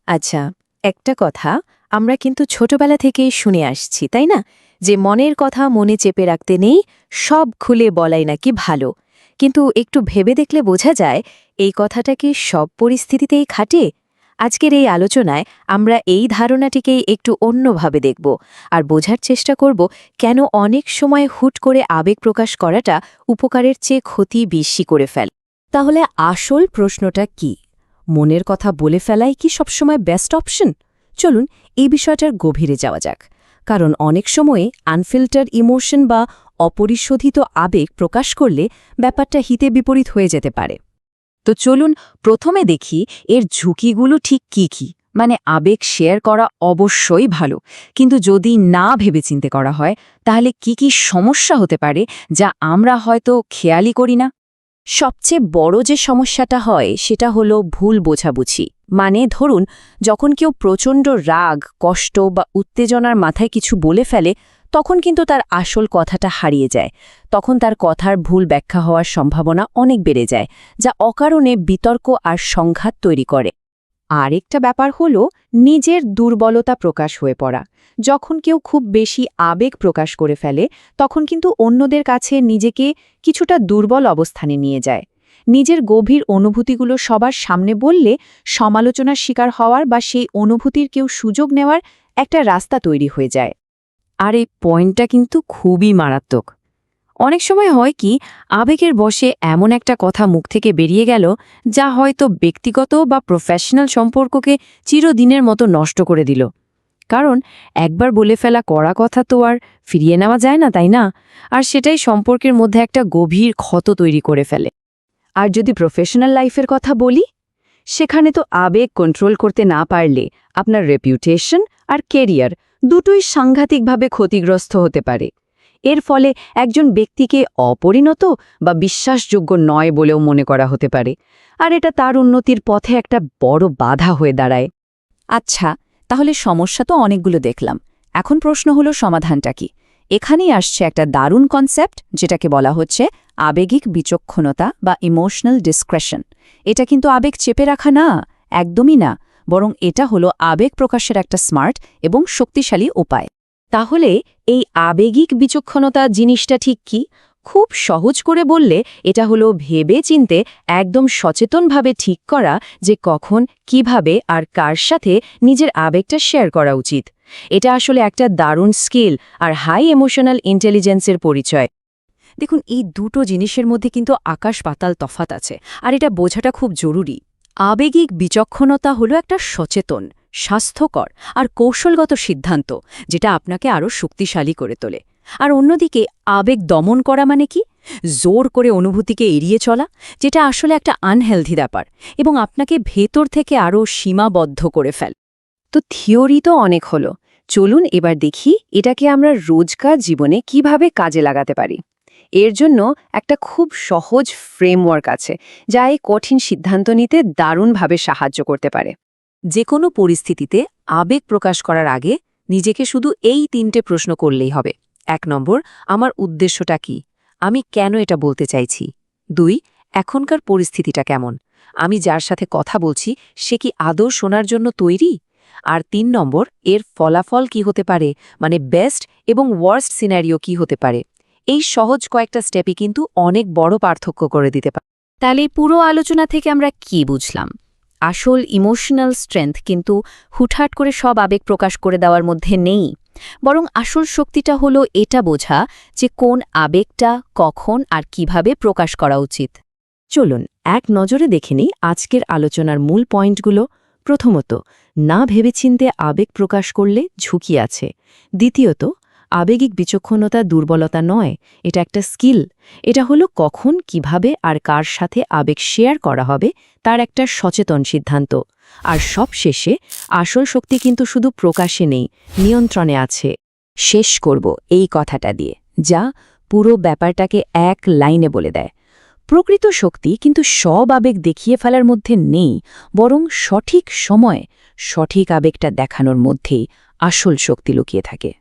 আচ্ছা, একটা কথা আমরা কিন্তু ছোটবেলা থেকেই শুনে আসছি তাই না, যে মনের কথা মনে চেপে রাখতে নেই, সব খুলে বলাই নাকি ভালো। কিন্তু একটু ভেবে দেখলে বোঝা যায় এই কথাটা কি সব পরিস্থিতিতেই খাটে। আজকের এই আলোচনায় আমরা এই ধারণাটিকেই একটু অন্যভাবে দেখব আর বোঝার চেষ্টা করব কেন অনেক সময় হুট করে আবেগ প্রকাশ করাটা উপকারের চেয়ে ক্ষতি বেশি করে ফেলে। তাহলে আসল প্রশ্নটা কি? মনের কথা বলে ফেলাই কি সবসময় বেস্ট অপশন? চলুন এই বিষয়টার গভীরে যাওয়া যাক। কারণ অনেক সময়ে আনফিল্টার্ড ইমোশন বা অপরিশোধিত আবেগ প্রকাশ করলে ব্যাপারটা হিতে বিপরীত হয়ে যেতে পারে। তো চলুন প্রথমে দেখি এর ঝুঁকিগুলো ঠিক কি। মানে আবেগ শেয়ার করা অবশ্যই ভালো, কিন্তু যদি না ভেবেচিন্তে করা হয় তাহলে কি সমস্যা হতে পারে যা আমরা হয়তো খেয়ালই করি না। সবচেয়ে বড় যে সমস্যাটা হয় সেটা হলো ভুল বোঝাবুঝি। মানে ধরুন, যখন কেউ প্রচণ্ড রাগ, কষ্ট বা উত্তেজনার মাথায় কিছু বলে ফেলে, তখন কিন্তু তার আসল কথাটা হারিয়ে যায়। তখন তার কথার ভুল ব্যাখ্যা হওয়ার সম্ভাবনা অনেক বেড়ে যায়, যা অকারণে বিতর্ক আর সংঘাত তৈরি করে। আরেকটা ব্যাপার হলো নিজের দুর্বলতা প্রকাশ হয়ে পড়া। যখন কেউ খুব বেশি আবেগ প্রকাশ করে ফেলে তখন কিন্তু অন্যদের কাছে নিজেকে কিছুটা দুর্বল অবস্থানে নিয়ে যায়। নিজের গভীর অনুভূতিগুলো সবার সামনে বললে সমালোচনার শিকার হওয়ার বা সেই অনুভূতির কেউ সুযোগ নেওয়ার একটা রাস্তা তৈরি হয়ে যায়। আর এই পয়েন্টটা কিন্তু খুবই মারাত্মক। অনেক সময় হয় কি, আবেগের বশে এমন একটা কথা মুখ থেকে বেরিয়ে গেল যা হয়তো ব্যক্তিগত বা প্রফেশনাল সম্পর্ককে চিরদিনের মতো নষ্ট করে দিল। কারণ একবার বলে ফেলা কড়া কথা তো আর ফিরিয়ে নেওয়া যায় না, তাই না? আর সেটাই সম্পর্কের মধ্যে একটা গভীর ক্ষত তৈরি করে ফেলে। আর যদি প্রফেশনাল লাইফের কথা বলি, সেখানে তো আবেগ কন্ট্রোল করতে না পারলে আপনার রেপুটেশন আর কেরিয়ার দুটোই সাংঘাতিকভাবে ক্ষতিগ্রস্ত হতে পারে। এর ফলে একজন ব্যক্তিকে অপরিণত বা বিশ্বাসযোগ্য নয় বলেও মনে করা হতে পারে, আর এটা তার উন্নতির পথে একটা বড় বাধা হয়ে দাঁড়ায়। আচ্ছা, তাহলে সমস্যা তো অনেকগুলো দেখলাম। এখন প্রশ্ন হলো সমাধানটা কি? এখানেই আসছে একটা দারুণ কনসেপ্ট, যেটাকে বলা হচ্ছে আবেগিক বিচক্ষণতা বা ইমোশনাল ডিসক্রেশন। এটা কিন্তু আবেগ চেপে রাখা না, একদমই না, বরং এটা হলো আবেগ প্রকাশের একটা স্মার্ট এবং শক্তিশালী উপায়। তাহলে এই আবেগিক বিচক্ষণতা জিনিসটা ঠিক কি? খুব সহজ করে বললে এটা হলো ভেবে চিনতে একদম সচেতনভাবে ঠিক করা যে কখন, কিভাবে আর কার সাথে নিজের আবেগটা শেয়ার করা উচিত। এটা আসলে একটা দারুণ স্কিল আর হাই ইমোশনাল ইন্টেলিজেন্সের পরিচয়। দেখুন, এই দুটো জিনিসের মধ্যে কিন্তু আকাশ পাতাল তফাত আছে, আর এটা বোঝাটা খুব জরুরি। আবেগিক বিচক্ষণতা হলো একটা সচেতন, স্বাস্থ্যকর আর কৌশলগত সিদ্ধান্ত, যেটা আপনাকে আরও শক্তিশালী করে তোলে। আর অন্যদিকে আবেগ দমন করা মানে কি? জোর করে অনুভূতিকে এড়িয়ে চলা, যেটা আসলে একটা আনহেলদি ব্যাপার এবং আপনাকে ভেতর থেকে আরও সীমাবদ্ধ করে ফেল। তো থিওরি তো অনেক হলো, চলুন এবার দেখি এটাকে আমরা রোজকার জীবনে কিভাবে কাজে লাগাতে পারি। এর জন্য একটা খুব সহজ ফ্রেমওয়ার্ক আছে যা এই কঠিন সিদ্ধান্ত নিতে দারুণভাবে সাহায্য করতে পারে। যে কোনো পরিস্থিতিতে আবেগ প্রকাশ করার আগে নিজেকে শুধু এই 3টে প্রশ্ন করলেই হবে। 1 নম্বর, আমার উদ্দেশ্যটা কি? আমি কেন এটা বলতে চাইছি? 2, এখনকার পরিস্থিতিটা কেমন? আমি যার সাথে কথা বলছি সে কি আদৌ শোনার জন্য তৈরি? আর 3 নম্বর, এর ফলাফল কি হতে পারে, মানে বেস্ট এবং ওয়ার্স্ট সিনারিও কি হতে পারে। এই সহজ কয়েকটা স্টেপই কিন্তু অনেক বড় পার্থক্য করে দিতে পারে। তাহলে পুরো আলোচনা থেকে আমরা কি বুঝলাম? আসল ইমোশনাল স্ট্রেংথ কিন্তু হুটহাট করে সব আবেগ প্রকাশ করে দেওয়ার মধ্যে নেই, বরং আসল শক্তিটা হলো এটা বোঝা যে কোন আবেগটা কখন আর কিভাবে প্রকাশ করা উচিত। চলুন এক নজরে দেখে নিই আজকের আলোচনার মূল পয়েন্টগুলো। প্রথমত, না ভেবেচিন্তে আবেগ প্রকাশ করলে ঝুঁকি আছে। দ্বিতীয়ত, আবেগিক বিচক্ষণতা দুর্বলতা নয়, এটা একটা স্কিল। এটা হলো কখন, কিভাবে আর কার সাথে আবেগ শেয়ার করা হবে তার একটা সচেতন সিদ্ধান্ত। আর সবশেষে, আসল শক্তি কিন্তু শুধু প্রকাশে নেই, নিয়ন্ত্রণে আছে। শেষ করব এই কথাটা দিয়ে, যা পুরো ব্যাপারটাকে এক লাইনে বলে দেয়। প্রকৃত শক্তি কিন্তু সব আবেগ দেখিয়ে ফেলার মধ্যে নেই, বরং সঠিক সময়ে সঠিক আবেগটা দেখানোর মধ্যেই আসল শক্তি লুকিয়ে থাকে।